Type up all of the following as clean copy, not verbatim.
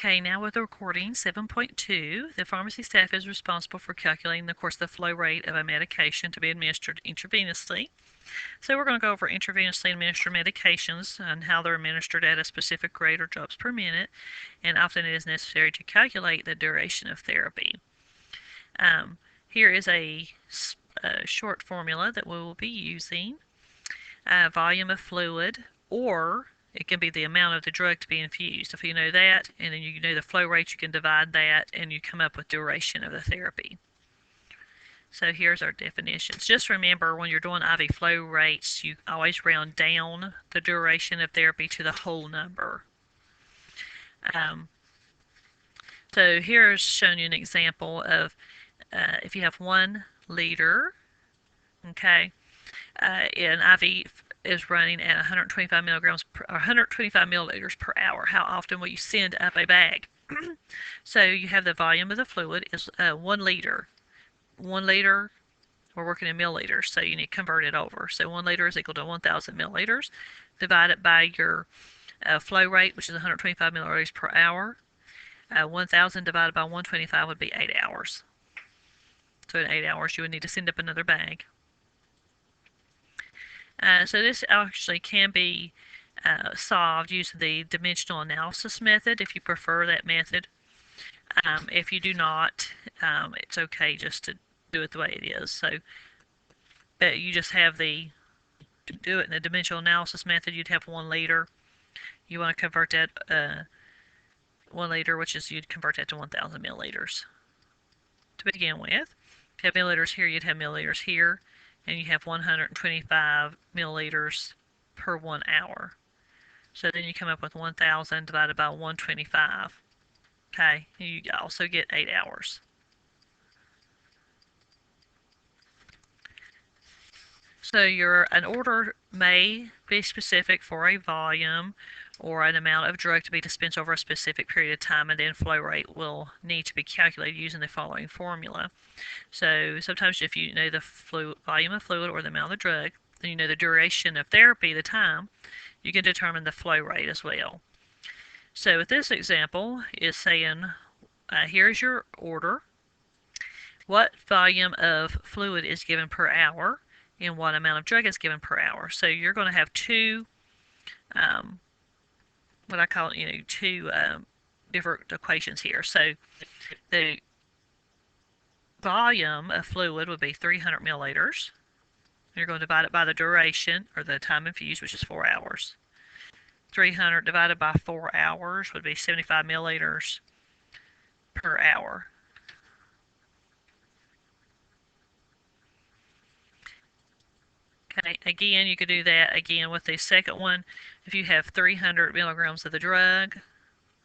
Okay, now with the recording 7.2, the pharmacy staff is responsible for calculating, of course, the flow rate of a medication to be administered intravenously. So we're going to go over intravenously administered medications and how they're administered at a specific rate or drops per minute, and often it is necessary to calculate the duration of therapy. Here is a short formula that we will be using. Volume of fluid, or it can be the amount of the drug to be infused. If you know that, and then you know the flow rate, you can divide that and you come up with duration of the therapy. So here's our definitions. Just remember, when you're doing IV flow rates, you always round down the duration of therapy to the whole number. So here's showing you an example of if you have 1 liter, okay, an IV is running at 125 milligrams or 125 milliliters per hour. How often will you send up a bag? So you have the volume of the fluid is 1 liter. 1 liter, we're working in milliliters, so you need to convert it over. So 1 liter is equal to 1,000 milliliters divided by your flow rate, which is 125 milliliters per hour. 1,000 divided by 125 would be 8 hours. So in 8 hours, you would need to send up another bag. So this actually can be solved using the dimensional analysis method if you prefer that method. If you do not, it's okay just to do it the way it is. So, but you just have to do it in the dimensional analysis method, you'd have 1 liter. You want to convert that 1 liter, which is you'd convert that to 1,000 milliliters. To begin with, if you have milliliters here, you'd have milliliters here, and you have 125 milliliters per 1 hour. So then you come up with 1,000 divided by 125. Okay, you also get 8 hours. So an order may be specific for a volume or an amount of drug to be dispensed over a specific period of time, and then flow rate will need to be calculated using the following formula. So sometimes if you know the volume of fluid or the amount of the drug, then you know the duration of therapy, the time, you can determine the flow rate as well. So with this example is saying, here's your order. What volume of fluid is given per hour and what amount of drug is given per hour. So you're going to have two, what I call, two different equations here. So the volume of fluid would be 300 milliliters. You're going to divide it by the duration, or the time infused, which is 4 hours. 300 divided by 4 hours would be 75 milliliters per hour. Okay, again, you could do that again with the second one. If you have 300 milligrams of the drug,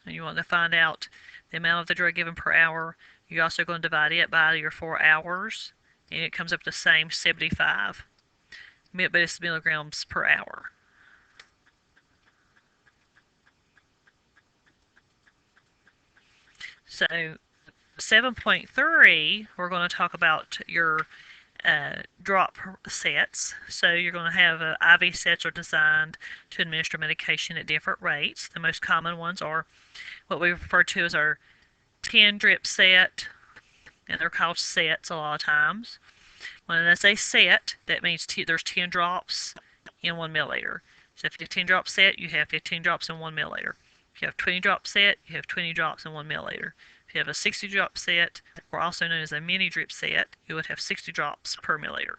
and you want to find out the amount of the drug given per hour, you're also going to divide it by your 4 hours, and it comes up the same 75, but it's milligrams per hour. So 7.3, we're going to talk about your drop sets. So you're going to have IV sets are designed to administer medication at different rates. The most common ones are what we refer to as our 10 drip set, and they're called sets a lot of times. When I say set, that means there's 10 drops in 1 milliliter. So if you have 10 drop set, you have 15 drops in 1 milliliter. If you have 20 drop set, you have 20 drops in 1 milliliter. If you have a 60 drop set, or also known as a mini drip set, you would have 60 drops per milliliter.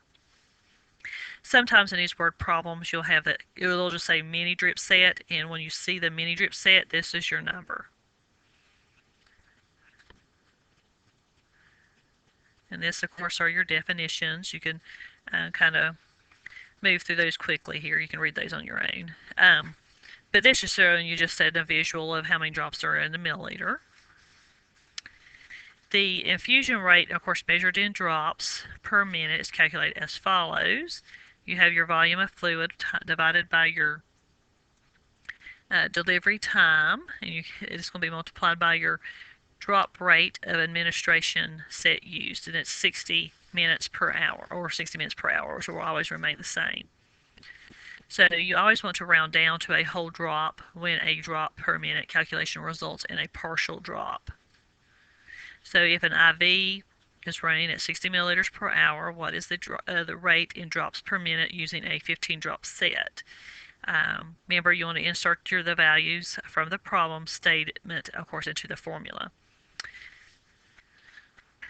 Sometimes in these word problems, you'll have that, it'll just say mini drip set, and when you see the mini drip set, this is your number. And this, of course, are your definitions. You can kind of move through those quickly here. You can read those on your own. But this is showing you just a visual of how many drops are in the milliliter. The infusion rate, of course, measured in drops per minute, is calculated as follows. You have your volume of fluid divided by your delivery time, and it's going to be multiplied by your drop rate of administration set used, and it's 60 minutes per hour, or 60 minutes per hour, which will always remain the same. So you always want to round down to a whole drop when a drop per minute calculation results in a partial drop. So if an IV is running at 60 milliliters per hour, what is the rate in drops per minute using a 15 drop set? Remember, you want to insert the values from the problem statement, of course, into the formula.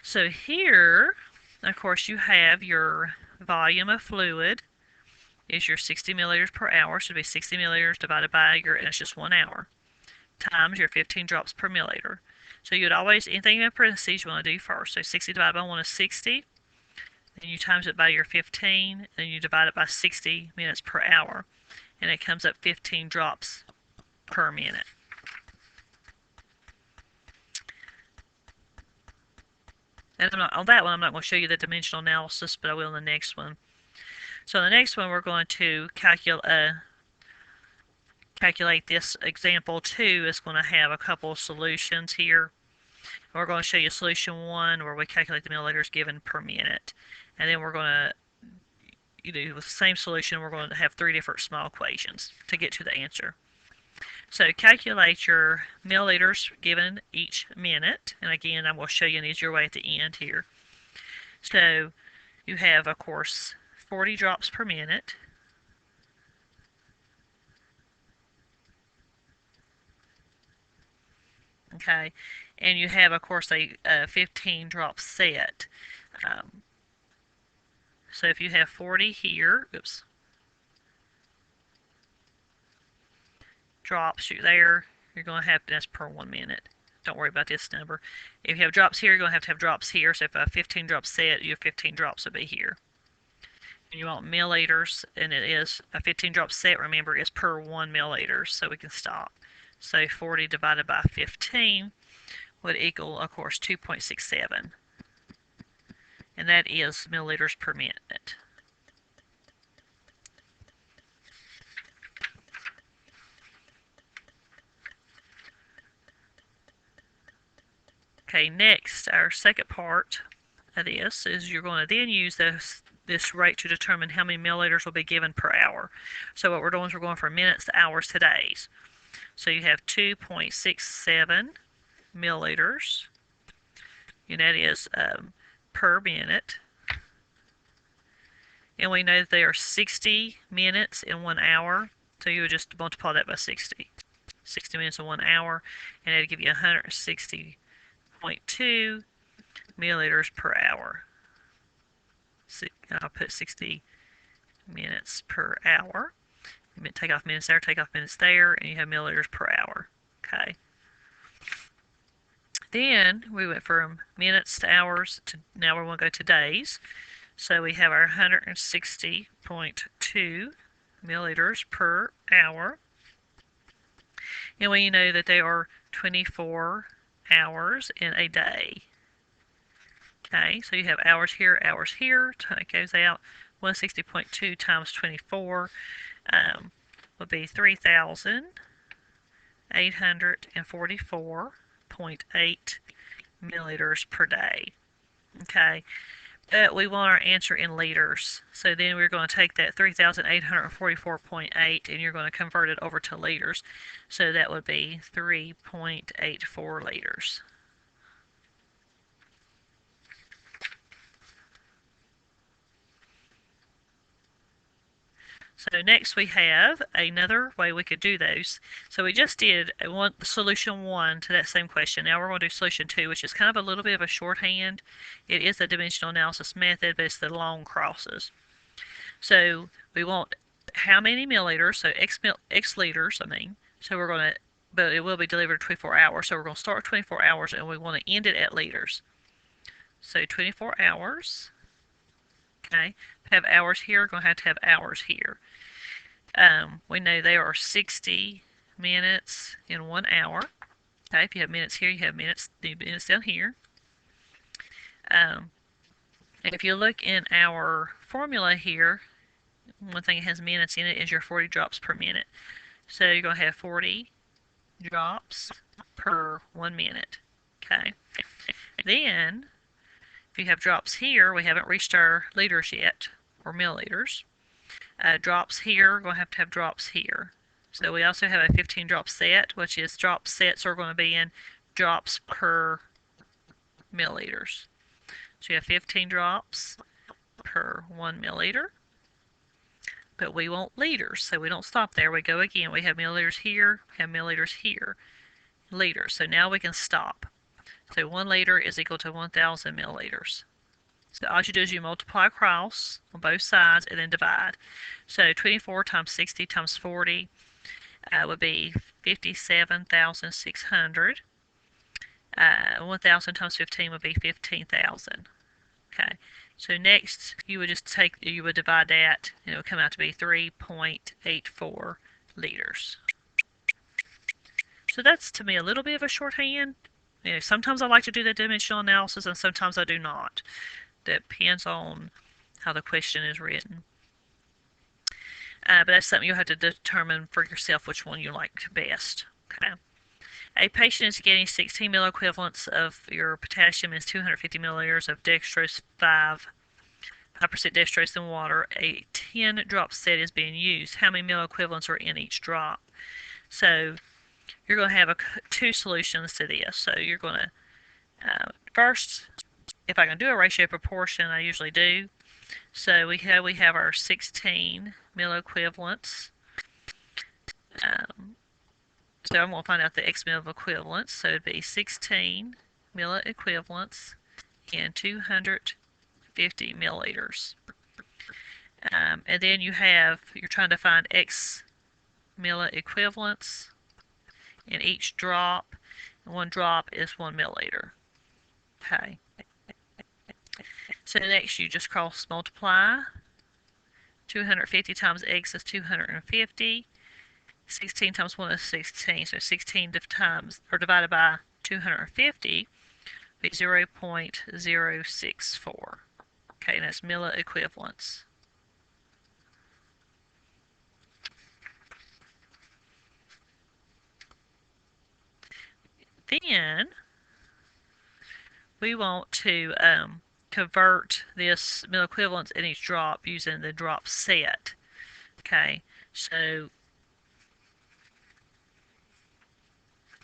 So here, of course, you have your volume of fluid is your 60 milliliters per hour. So it'd be 60 milliliters divided by and it's just 1 hour, times your 15 drops per milliliter. So you'd always, anything in parentheses you want to do first. So 60 divided by 1 is 60. Then you times it by your 15, and you divide it by 60 minutes per hour. And it comes up 15 drops per minute. And on that one, I'm not going to show you the dimensional analysis, but I will in the next one. So the next one, we're going to calculate this example 2. It's going to have a couple of solutions here. We're going to show you solution 1 where we calculate the milliliters given per minute. And then we're going to, with the same solution, we're going to have 3 different small equations to get to the answer. So calculate your milliliters given each minute. And again, I'm going to show you an easier way at the end here. So you have, of course, 40 drops per minute. Okay, and you have, of course, a 15 drop set. So if you have 40 here, drops there, you're going to have, that's per 1 minute. Don't worry about this number. If you have drops here, you're going to have drops here. So if a 15 drop set, your 15 drops would be here. And you want milliliters, and it is a 15 drop set, remember, is per 1 milliliter, so we can stop. So 40 divided by 15 would equal, of course, 2.67. And that is milliliters per minute. Okay, next, our second part of this is you're going to then use this rate to determine how many milliliters will be given per hour. So what we're doing is we're going from minutes to hours to days. So you have 2.67 milliliters, and that is per minute. And we know that they are 60 minutes in 1 hour, so you would just multiply that by 60. 60 minutes in 1 hour, and that'd give you 160.2 milliliters per hour. I'll put 60 minutes per hour. Take off minutes there, take off minutes there, and you have milliliters per hour. Okay. Then we went from minutes to hours to now we want to go to days. So we have our 160.2 milliliters per hour. And we know that there are 24 hours in a day. Okay, so you have hours here, so it goes out. 160.2 times 24 would be 3,844.8 milliliters per day. Okay, but we want our answer in liters. So then we're going to take that 3,844.8 and you're going to convert it over to liters. So that would be 3.84 liters. So next we have another way we could do those. So we just did solution 1 to that same question. Now we're going to do solution 2, which is kind of a little bit of a shorthand. It is a dimensional analysis method, but it's the long crosses. So we want how many milliliters, so x liters, So we're going to, but it will be delivered 24 hours. So we're going to start with 24 hours and we want to end it at liters. So 24 hours. Okay, have hours here, we're going to have hours here. We know there are 60 minutes in 1 hour. Okay, if you have minutes here, you have minutes down here. If you look in our formula here, one thing that has minutes in it is your 40 drops per minute. So you're going to have 40 drops per 1 minute. Okay, then if you have drops here, we haven't reached our liters yet, or milliliters. Drops here, we're going to have drops here. So we also have a 15 drop set, which is drop sets are going to be in drops per milliliters. So you have 15 drops per 1 milliliter. But we want liters, so we don't stop there. We go again. We have milliliters here, we have milliliters here, liters. So now we can stop. So 1 liter is equal to 1,000 milliliters. So all you do is you multiply across on both sides and then divide. So 24 times 60 times 40 would be 57,600. 1,000 times 15 would be 15,000. Okay. So next you would divide that and it would come out to be 3.84 liters. So that's to me a little bit of a shorthand. Sometimes I like to do the dimensional analysis and sometimes I do not. Depends on how the question is written. But that's something you'll have to determine for yourself which one you like best. Okay. A patient is getting 16 milliequivalents of your potassium and 250 milliliters of dextrose 5% dextrose in water. A 10 drop set is being used. How many milliequivalents are in each drop? So you're going to have two solutions to this. So you're going to first, if I can do a ratio proportion, I usually do. So we have our 16 milliequivalents. So I'm going to find out the X milliequivalents. So it'd be 16 milliequivalents in 250 milliliters. And then you're trying to find X milliequivalents in each drop. And one drop is 1 milliliter. Okay. So next you just cross multiply. 250 times X is 250. 16 times 1 is 16. So 16 times or divided by 250 would be 0.064. Okay, and that's milliequivalents. Then we want to convert this milliequivalents in each drop using the drop set. Okay, so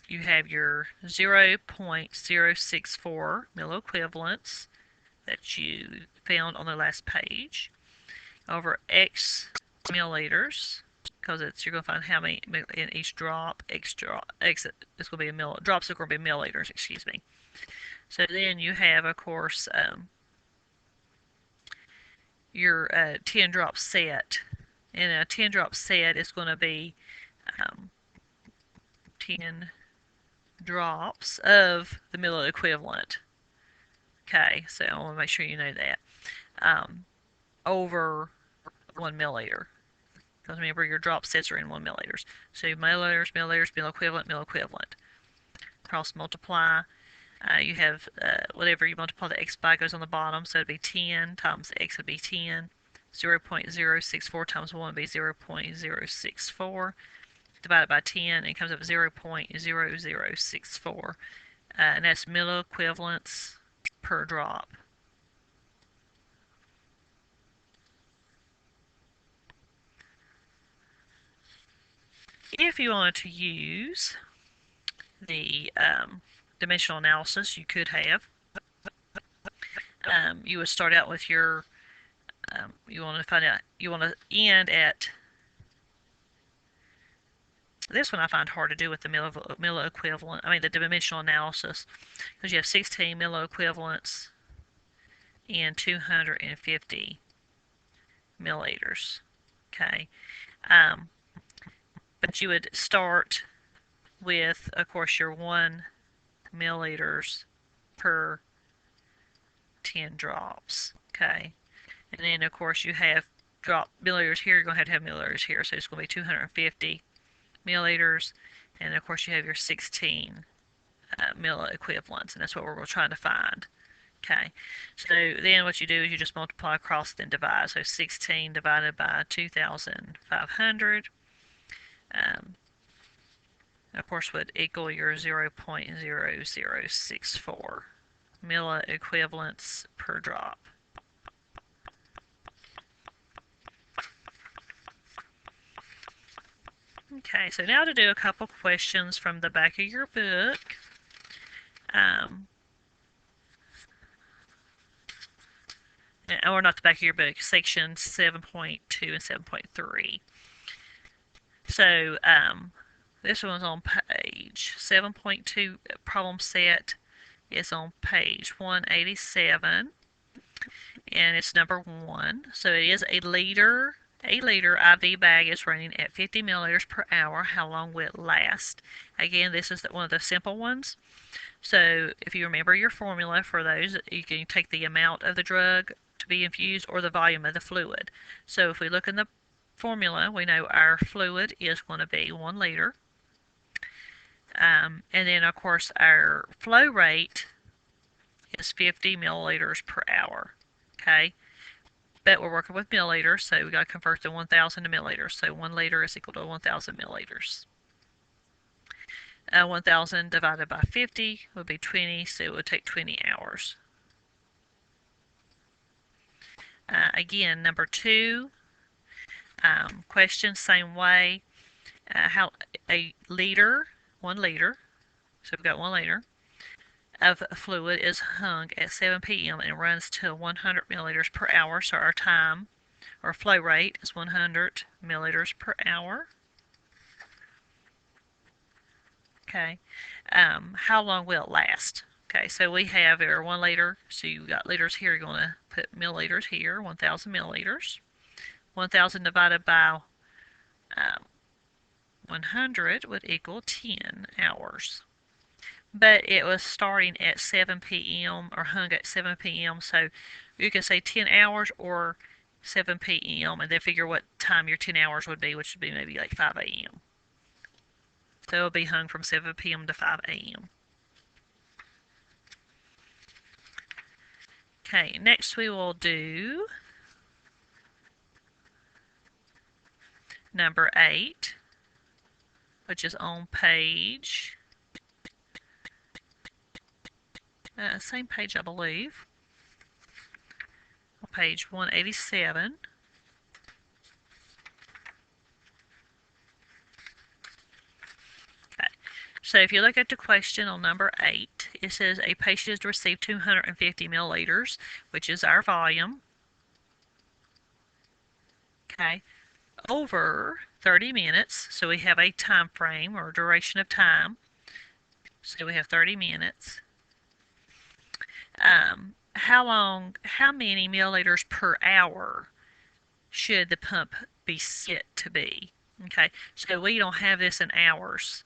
you have your 0.064 milliequivalents that you found on the last page over X milliliters, because you're going to find how many in each drop. X is going to be drops are going to be milliliters, excuse me. So then you have, of course, your 10 drop set. And a 10 drop set is going to be 10 drops of the milliequivalent. Okay, so I want to make sure you know that. Over 1 milliliter. Because remember, your drop sets are in 1 milliliters. So milliliters, milliequivalent. Cross multiply. You have whatever you multiply the X by goes on the bottom. So it'd be 10 times X would be 10. 0.064 times 1 would be 0.064. Divided by 10, it comes up 0.0064. And that's milliequivalents per drop. If you wanted to use the dimensional analysis, you could have. You would start out with your, you want to end at, this one I find hard to do with the the dimensional analysis, because you have 16 milliequivalents in 250 milliliters. Okay. But you would start with, of course, your 1 milliliters per 10 drops. Okay. And then, of course, you have milliliters here. You're going to have milliliters here. So it's going to be 250 milliliters. And, of course, you have your 16 milliequivalents. And that's what we're trying to find. Okay. So then what you do is you just multiply across, then divide. So 16 divided by 2,500. Of course, would equal your 0.0064 milliequivalents per drop. Okay, so now to do a couple questions from the back of your book. Or not the back of your book, section 7.2 and 7.3. So this one's on page 7.2. Problem set is on page 187, and it's number 1. So it is a liter IV bag is running at 50 milliliters per hour. How long will it last? Again, this is one of the simple ones. So if you remember your formula for those, you can take the amount of the drug to be infused or the volume of the fluid. So if we look in the formula, we know our fluid is going to be 1 liter. And then, of course, our flow rate is 50 milliliters per hour. Okay? But we're working with milliliters, so we got to convert the 1,000 to milliliters. So 1 liter is equal to 1,000 milliliters. 1,000 divided by 50 would be 20, so it would take 20 hours. Again, number 2, question, same way. How a liter, 1 liter, so we've got 1 liter of fluid is hung at 7 p.m. and runs to 100 milliliters per hour. So our time or flow rate is 100 milliliters per hour. Okay. How long will it last? Okay, so we have our 1 liter. So you got liters here. You're going to put milliliters here, 1,000 milliliters. 1,000 divided by 100 would equal 10 hours. But it was starting at 7 p.m. or hung at 7 p.m. So you can say 10 hours or 7 p.m. and then figure what time your 10 hours would be, which would be maybe like 5 a.m. So it'll be hung from 7 p.m. to 5 a.m. Okay, next we will do number 8, which is on page, same page I believe, on page 187. Okay. So if you look at the question on number 8, it says a patient has received 250 milliliters, which is our volume, okay, over 30 minutes. So we have a time frame or duration of time. So we have 30 minutes. How many milliliters per hour should the pump be set to be? Okay, so we don't have this in hours.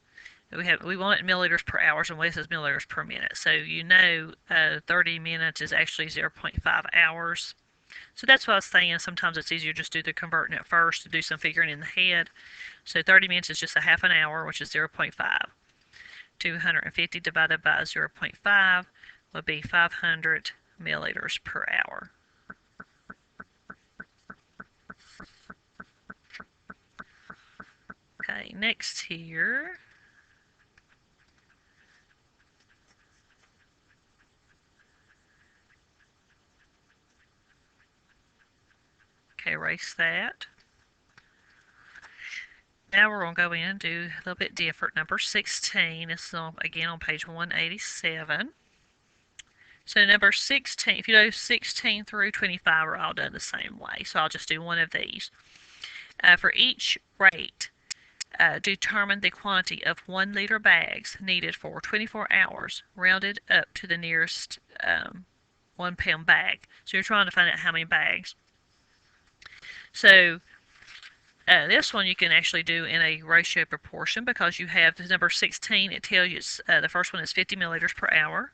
We want it in milliliters per hour, and this is milliliters per minute. So you know 30 minutes is actually 0.5 hours. So that's what I was saying. Sometimes it's easier just to do the converting at first to do some figuring in the head. So 30 minutes is just a half an hour, which is 0.5. 250 divided by 0.5 would be 500 milliliters per hour. Okay, next here. Okay, erase that. Now we're going to go in and do a little bit different. Number 16 is again on page 187. So number 16, if you do 16 through 25 are all done the same way. So I'll just do one of these. For each rate, determine the quantity of 1 liter bags needed for 24 hours, rounded up to the nearest 1 pound bag. So you're trying to find out how many bags. So this one you can actually do in a ratio proportion because you have the number 16. It tells you the first one is 50 milliliters per hour.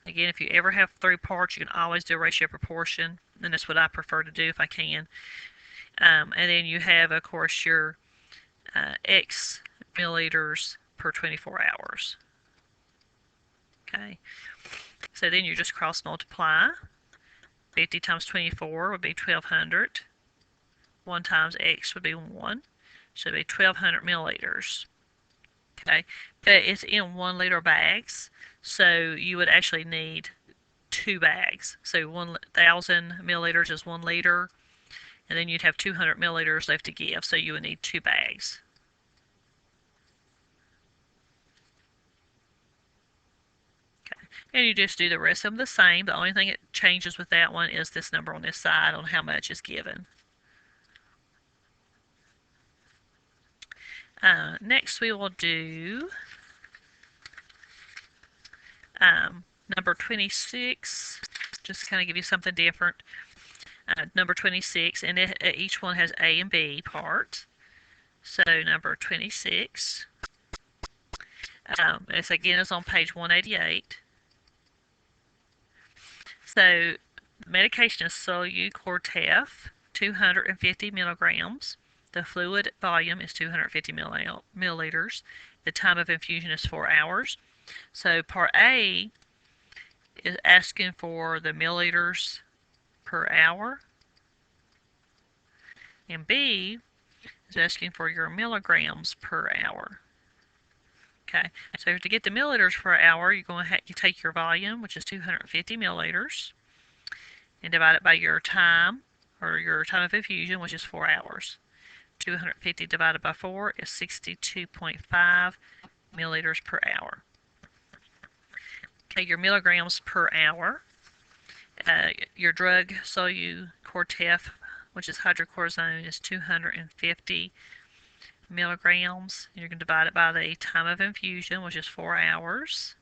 Again, if you ever have 3 parts, you can always do a ratio proportion, and that's what I prefer to do if I can. And then you have, of course, your X milliliters per 24 hours. Okay, so then you just cross multiply. 50 times 24 would be 1,200. 1 times X would be 1, so it would be 1,200 milliliters. Okay, but it's in 1 liter bags, so you would actually need 2 bags. So 1,000 milliliters is 1 liter, and then you'd have 200 milliliters left to give, so you would need 2 bags. Okay, and you just do the rest of them the same. The only thing that changes with that one is this number on this side on how much is given. Next we will do number 26, just to kind of give you something different. Number 26, and each one has A and B parts. So number 26, this again is on page 188. So the medication is Solu-Cortef, 250 milligrams. The fluid volume is 250 milliliters. The time of infusion is 4 hours. So part A is asking for the milliliters per hour, and B is asking for your milligrams per hour. Okay, so to get the milliliters per hour, you're going to you take your volume, which is 250 milliliters, and divide it by your time, or your time of infusion, which is 4 hours. 250 divided by 4 is 62.5 milliliters per hour. Okay, your milligrams per hour. Your drug Solu-Cortef, which is hydrocortisone, is 250 milligrams. You're going to divide it by the time of infusion, which is 4 hours.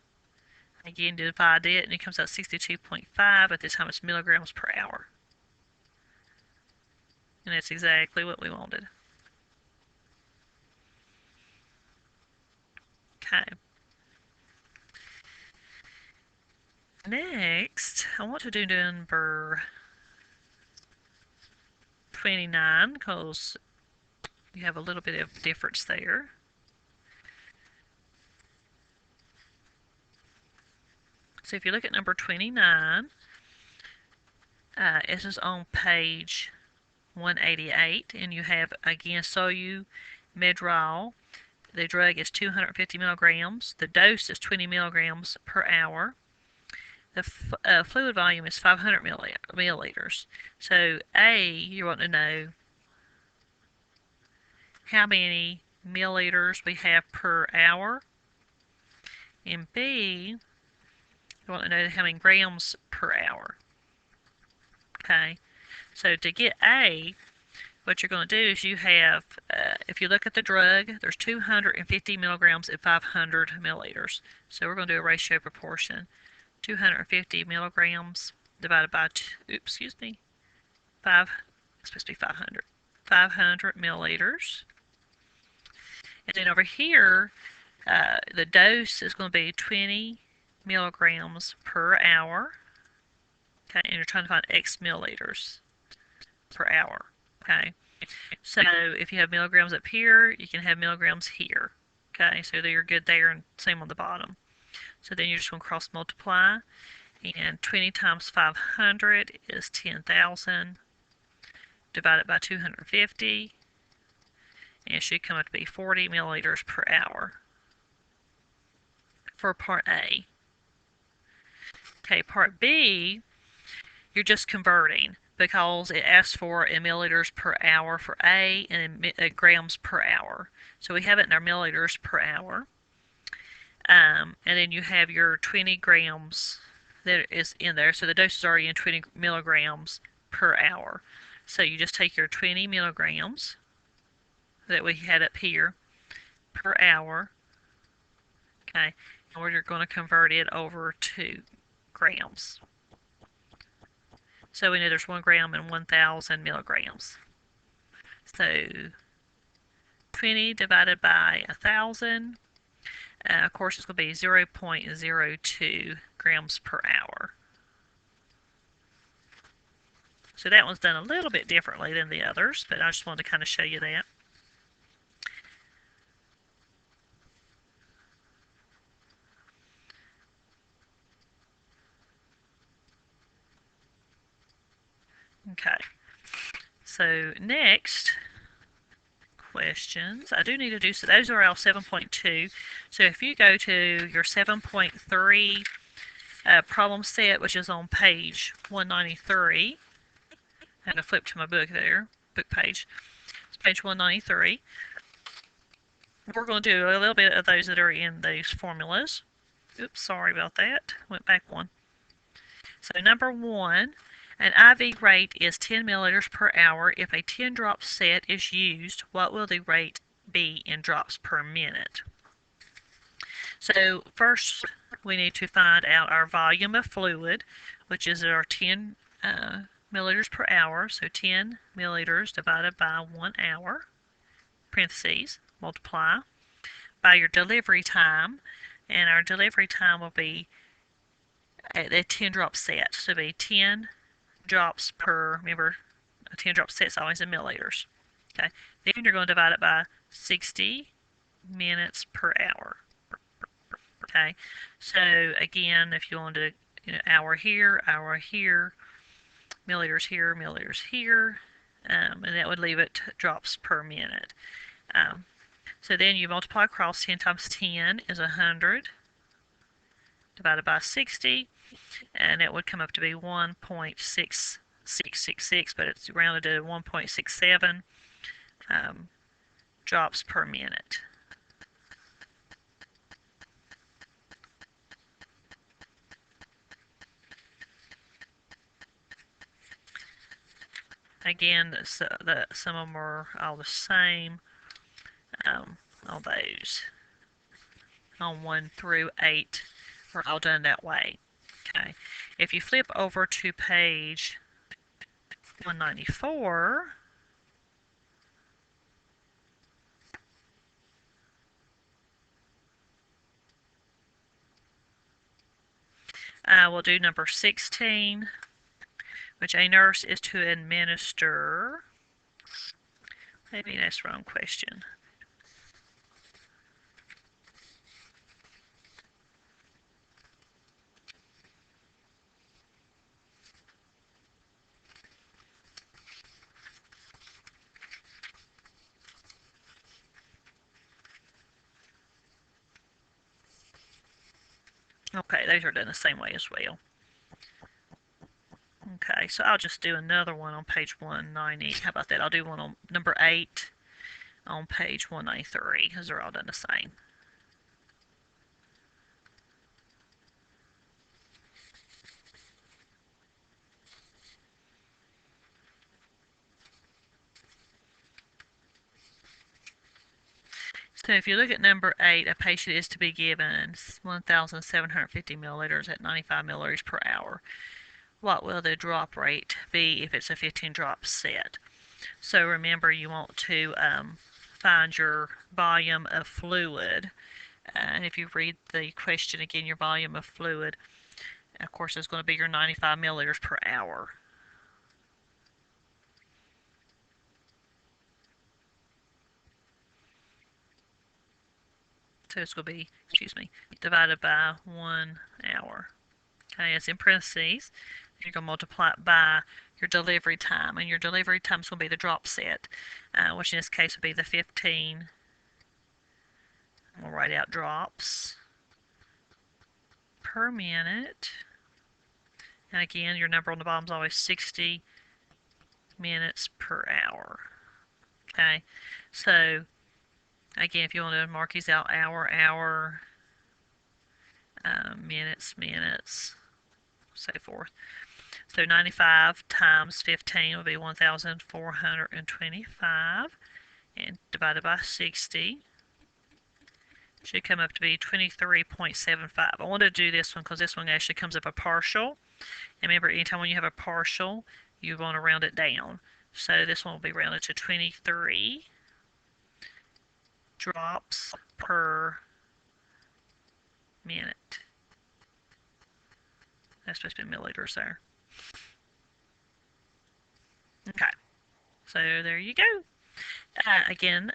Again, divide it, and it comes out 62.5. At this time, it's milligrams per hour. And that's exactly what we wanted. Okay. Next, I want to do number 29 because you have a little bit of difference there. So if you look at number 29, this is on page 188, and you have again Solu-Medrol. The drug is 250 milligrams. The dose is 20 milligrams per hour. The fluid volume is 500 milliliters. So A, you want to know how many milliliters we have per hour, and B, you want to know how many grams per hour. Okay, so to get A, what you're going to do is you have, if you look at the drug, there's 250 milligrams and 500 milliliters. So we're going to do a ratio proportion. 250 milligrams divided by, it's supposed to be 500. 500 milliliters. And then over here, the dose is going to be 20 milligrams per hour. Okay, and you're trying to find X milliliters per hour. Okay, so if you have milligrams up here, you can have milligrams here. Okay, so you're good there, and same on the bottom. So then you're just going to cross multiply, and 20 times 500 is 10,000 divided by 250, and it should come up to be 40 milliliters per hour for part A. Okay, part B, you're just converting because it asks for in milliliters per hour for A and in grams per hour. So we have it in our milliliters per hour. And then you have your 20 grams that is in there. So the dose is already in 20 milligrams per hour. So you just take your 20 milligrams that we had up here per hour. Okay, and we're going to convert it over to grams. So we know there's 1 gram and 1,000 milligrams. So 20 divided by 1,000. Of course, it's going to be 0.02 grams per hour. So that one's done a little bit differently than the others, but I just wanted to kind of show you that. Okay, so next questions. I do need to do, so those are all 7.2. So if you go to your 7.3 problem set, which is on page 193, I'm going to flip to my book there. textbook page. It's page 193. We're going to do a little bit of those that are in those formulas. Oops, sorry about that. Went back one. So number 1, an IV rate is 10 milliliters per hour. If a 10-drop set is used, what will the rate be in drops per minute? So first, we need to find out our volume of fluid, which is our 10 milliliters per hour. So 10 milliliters divided by 1 hour, parentheses, multiply by your delivery time. And our delivery time will be a 10-drop set. So it'll be 10 drops per, remember, a 10-drop set is always in milliliters. Okay. Then you're going to divide it by 60 minutes per hour. Okay. So again, if you want to, hour here, milliliters here, and that would leave it drops per minute. So then you multiply across. 10 times 10 is 100 divided by 60, and it would come up to be 1.6666, but it's rounded to 1.67 drops per minute. Again, some of them are all the same on those. On 1 through 8 are all done that way. Okay. If you flip over to page 194, we'll do number 16, which a nurse is to administer. Maybe that's the wrong question. Okay, those are done the same way as well. Okay, so I'll just do another one on page 190. How about that? I'll do one on number 8 on page 193 because they're all done the same. So if you look at number 8, a patient is to be given 1,750 milliliters at 95 milliliters per hour. What will the drop rate be if it's a 15-drop set? So remember, you want to find your volume of fluid. And if you read the question again, your volume of fluid, of course, is going to be your 95 milliliters per hour. So it's going to be, divided by 1 hour. Okay, it's in parentheses. You're going to multiply it by your delivery time, and your delivery time is going to be the drop set, which in this case would be the 15. We'll write out drops per minute. And again, your number on the bottom is always 60 minutes per hour. Okay, so again, if you want to mark these out, hour, minutes, so forth. So 95 times 15 will be 1,425, and divided by 60 should come up to be 23.75. I want to do this one because this one actually comes up a partial. And remember, anytime when you have a partial, you want to round it down. So this one will be rounded to 23 drops per minute. That's supposed to be milliliters there. Okay, so there you go. Again,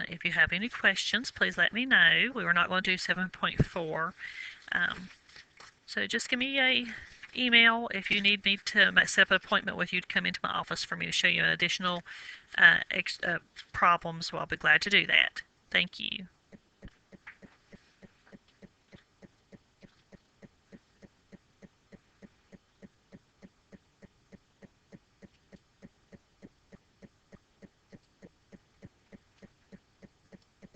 if you have any questions, please let me know. We were not going to do 7.4. So just give me a email if you need me to set up an appointment with you to come into my office for me to show you additional problems. Well, I'll be glad to do that. Thank you.